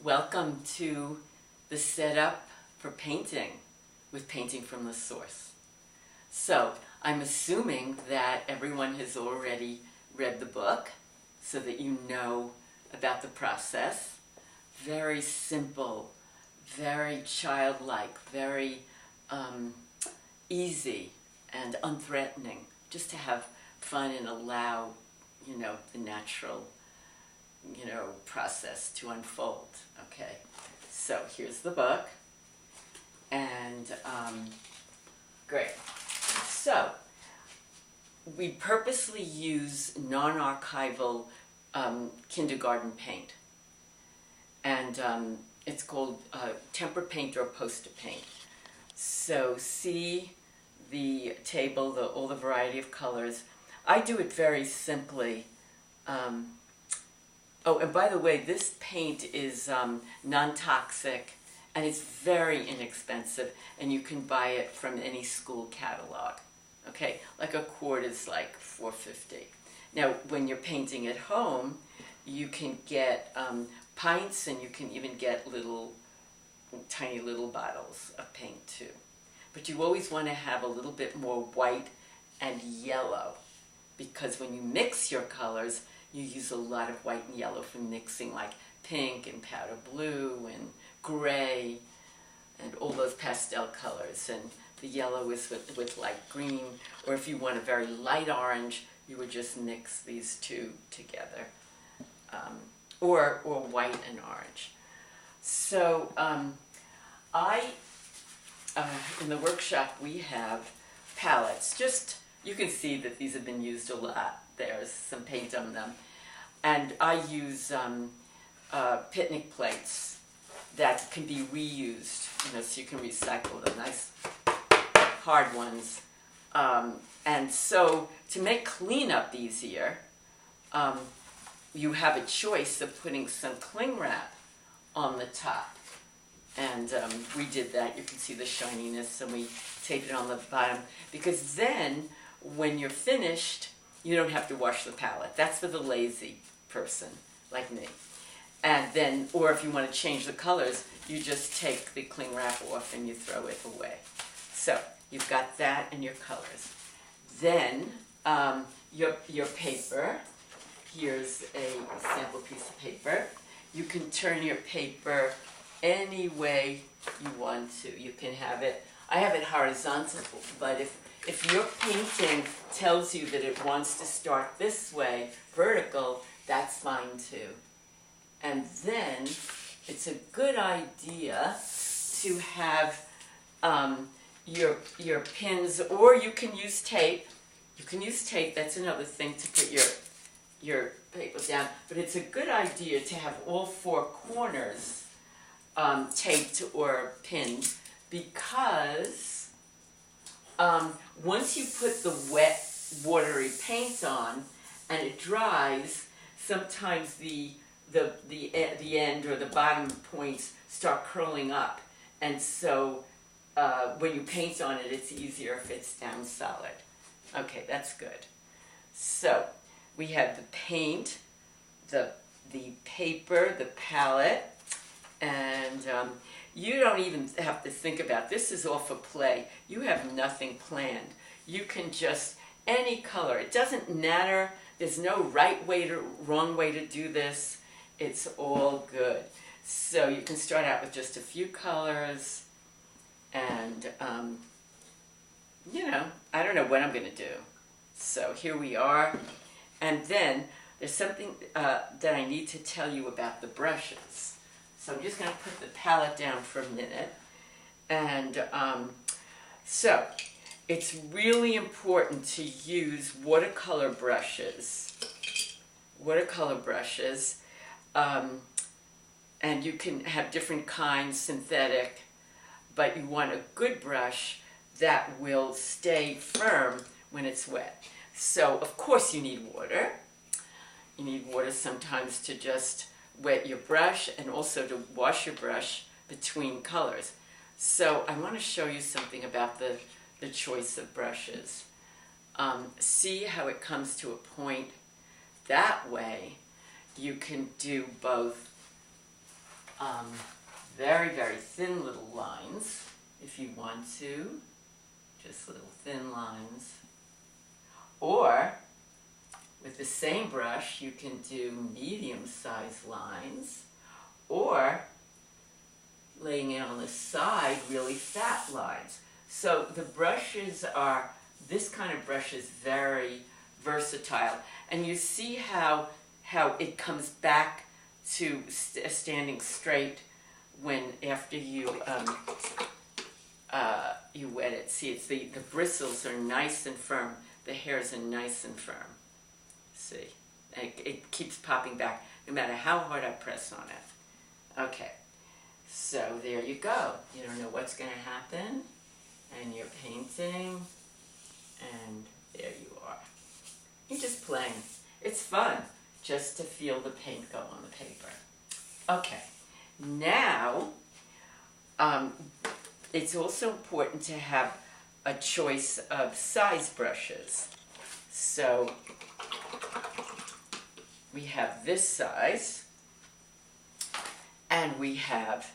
Welcome to the setup for painting with Painting from the Source. So, I'm assuming that everyone has already read the book so that you know about the process. Very simple, very childlike, very easy and unthreatening, just to have fun and allow, the natural, process to unfold. Okay, so here's the book, and great. So, we purposely use non-archival kindergarten paint, and it's called temper paint or poster paint. So see the table, all the variety of colors. I do it very simply. Oh, and by the way, this paint is non-toxic, and it's very inexpensive, and you can buy it from any school catalog. Okay, like a quart is like $4.50. Now, when you're painting at home, you can get pints, and you can even get tiny little bottles of paint too. But you always want to have a little bit more white and yellow, because when you mix your colors, you use a lot of white and yellow for mixing, like pink and powder blue and gray and all those pastel colors. And the yellow is with light green, or if you want a very light orange, you would just mix these two together, or white and orange. So in the workshop we have palettes. You can see that these have been used a lot. There's some paint on them. And I use picnic plates that can be reused, so you can recycle them, nice hard ones. And so to make cleanup easier, you have a choice of putting some cling wrap on the top. And we did that. You can see the shininess, and we taped it on the bottom, because then when you're finished, you don't have to wash the palette. That's for the lazy person like me. And then, or if you want to change the colors, you just take the cling wrap off and you throw it away. So you've got that and your colors. Then your paper. Here's a sample piece of paper. You can turn your paper any way you want to. You can have it, I have it horizontal, but if your painting tells you that it wants to start this way, vertical, that's fine too. And then it's a good idea to have your pins, or you can use tape. You can use tape, that's another thing to put your paper down. But it's a good idea to have all four corners taped or pinned, because once you put the wet, watery paint on and it dries, sometimes the end or the bottom points start curling up, and so when you paint on it, it's easier if it's down solid. Okay, that's good. So we have the paint, the paper, the palette, and you don't even have to think about this. Is all for play. You have nothing planned. You can just, any color. It doesn't matter. There's no right way to, wrong way to do this. It's all good. So you can start out with just a few colors, and I don't know what I'm going to do. So here we are. And then there's something that I need to tell you about the brushes. So I'm just going to put the palette down for a minute. And so it's really important to use watercolor brushes. Watercolor brushes. And you can have different kinds, synthetic, but you want a good brush that will stay firm when it's wet. So, of course, you need water. You need water sometimes to just wet your brush, and also to wash your brush between colors. So I want to show you something about the choice of brushes. See how it comes to a point? That way you can do both very, very thin little lines if you want to, just little thin lines. Or with the same brush you can do medium-sized lines, or laying it on the side, really fat lines. So the brushes are, this kind of brush is very versatile, and you see how it comes back to standing straight when after you you wet it. See, it's the bristles are nice and firm, the hairs are nice and firm. See, it keeps popping back no matter how hard I press on it. Okay, so there you go. You don't know what's going to happen, and you're painting, and there you are. You're just playing. It's fun just to feel the paint go on the paper. Okay, now it's also important to have a choice of size brushes. So we have this size, and we have,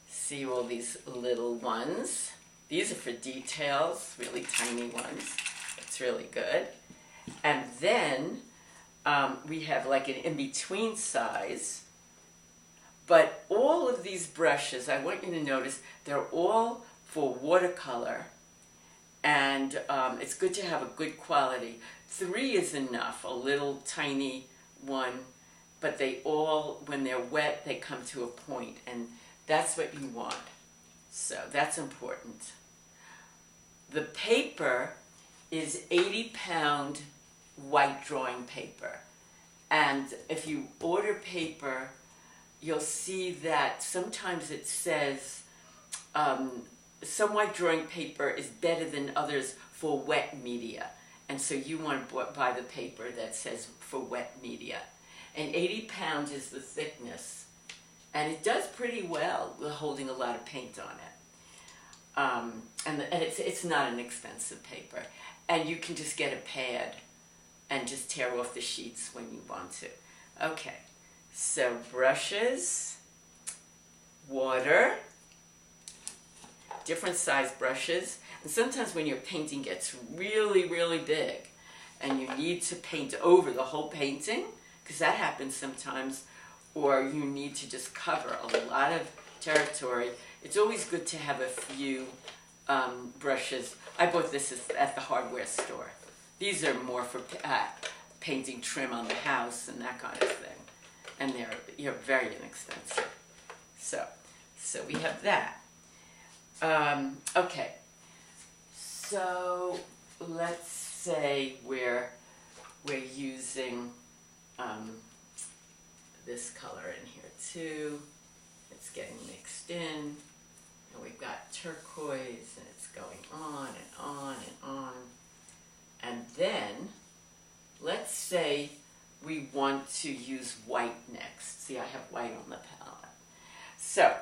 see all these little ones. These are for details, really tiny ones. It's really good. And then we have like an in-between size. But all of these brushes, I want you to notice, they're all for watercolor. And it's good to have a good quality. 3 is enough, a little tiny one. But they all, when they're wet, they come to a point. And that's what you want. So that's important. The paper is 80-pound white drawing paper. And if you order paper, you'll see that sometimes it says some white drawing paper is better than others for wet media. And so you want to buy the paper that says for wet media. And 80 pounds is the thickness. And it does pretty well with holding a lot of paint on it. And it's not an expensive paper. And you can just get a pad and just tear off the sheets when you want to. Okay, so brushes, water, different size brushes. And sometimes when your painting gets really, really big and you need to paint over the whole painting, because that happens sometimes, or you need to just cover a lot of territory, it's always good to have a few brushes. I bought this at the hardware store. These are more for painting trim on the house and that kind of thing. And they're very inexpensive. So we have that. Okay. So let's say we're using this color in here too. It's getting mixed in. And we've got turquoise, and it's going on and on and on. And then, let's say we want to use white next. See, I have white on the palette. So,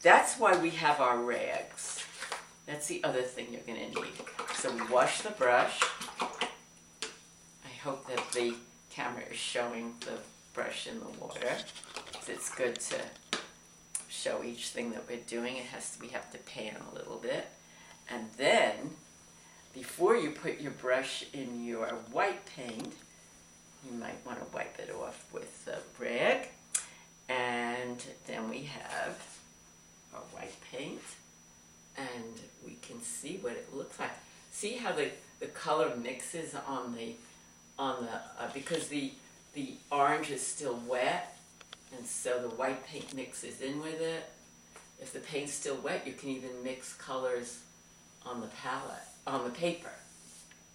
that's why we have our rags. That's the other thing you're going to need. So we wash the brush. I hope that the camera is showing the brush in the water. It's good to show each thing that we're doing. We have to pan a little bit. And then, before you put your brush in your white paint, you might want to wipe it off with the rag. And then we have our white paint, and we can see what it looks like. See how the color mixes on the because the orange is still wet, and so the white paint mixes in with it. If the paint's still wet, you can even mix colors on the palette, on the paper.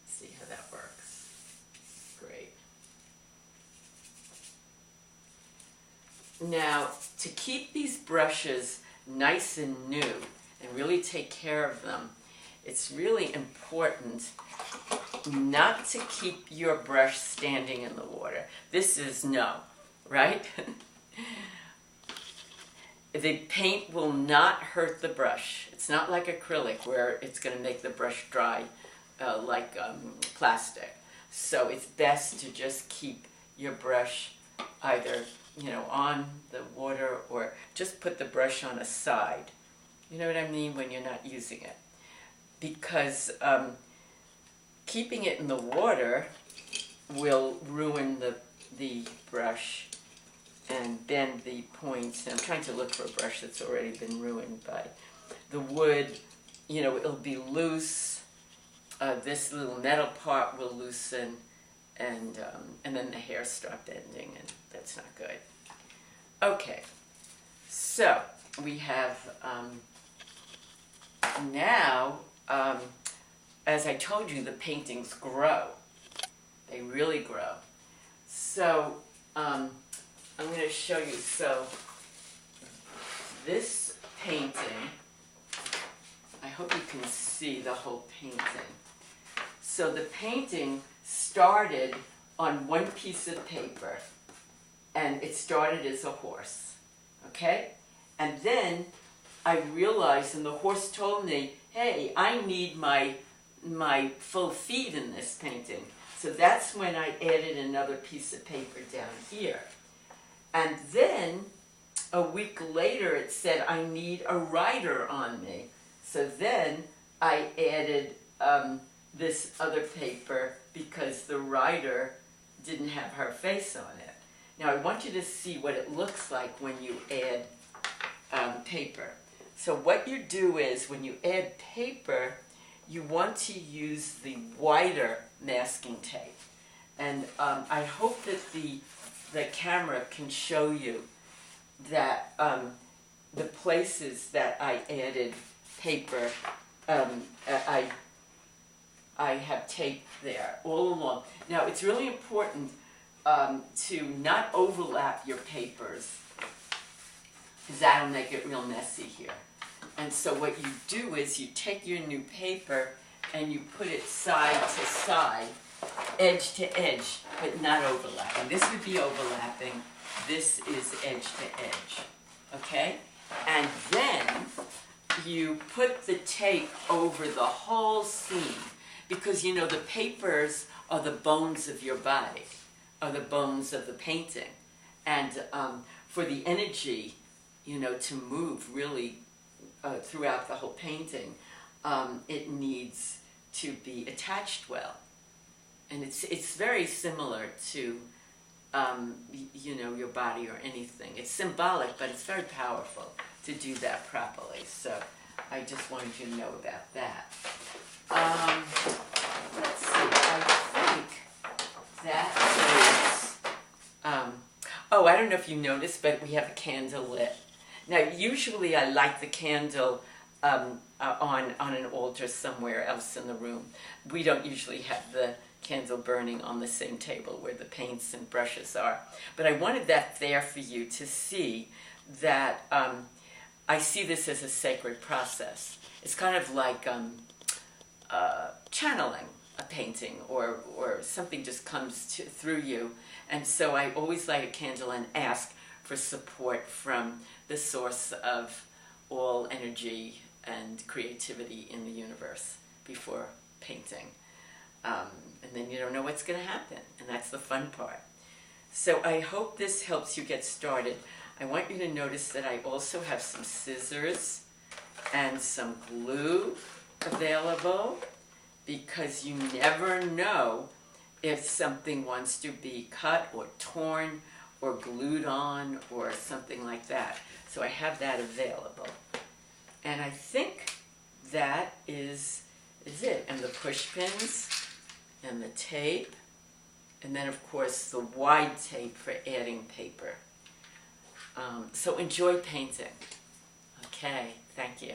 See how that works. Great. Now, to keep these brushes nice and new and really take care of them, it's really important not to keep your brush standing in the water. This is no, right? The paint will not hurt the brush. It's not like acrylic where it's going to make the brush dry like plastic. So it's best to just keep your brush either, on the water, or just put the brush on a side. You know what I mean? When you're not using it. Because keeping it in the water will ruin the brush and bend the points. And I'm trying to look for a brush that's already been ruined by the wood. You know, it'll be loose. This little metal part will loosen, and then the hair start bending, and that's not good. Okay, so we have now, as I told you, the paintings grow. They really grow. So I'm going to show you. So this painting, I hope you can see the whole painting. So the painting started on one piece of paper, and it started as a horse, okay? And then I realized, and the horse told me, hey, I need my full feet in this painting. So that's when I added another piece of paper down here. And then a week later it said I need a rider on me. So then I added this other paper because the rider didn't have her face on it. Now I want you to see what it looks like when you add paper. So what you do is when you add paper, you want to use the wider masking tape. And I hope that the camera can show you that the places that I added paper, I have tape there all along. Now it's really important to not overlap your papers, because that'll make it real messy here. And so what you do is you take your new paper and you put it side to side, edge to edge, but not overlapping. This would be overlapping. This is edge to edge, okay? And then you put the tape over the whole scene, because you know the papers are the bones of your body, are the bones of the painting. And for the energy, you know, to move really throughout the whole painting, it needs to be attached well. And it's very similar to, you know, your body or anything. It's symbolic, but it's very powerful to do that properly. So I just wanted you to know about that. Let's see, I think that is, oh, I don't know if you noticed, but we have a candle lit. Now, usually I light the candle on an altar somewhere else in the room. We don't usually have the candle burning on the same table where the paints and brushes are. But I wanted that there for you to see that I see this as a sacred process. It's kind of like channeling a painting, or something just comes through you. And so I always light a candle and ask for support from the source of all energy and creativity in the universe before painting. And then you don't know what's going to happen, and that's the fun part. So I hope this helps you get started. I want you to notice that I also have some scissors and some glue available, because you never know if something wants to be cut or torn or glued on or something like that. So I have that available. And I think that is it. And the push pins and the tape, and then of course the wide tape for adding paper. So enjoy painting. Okay, thank you.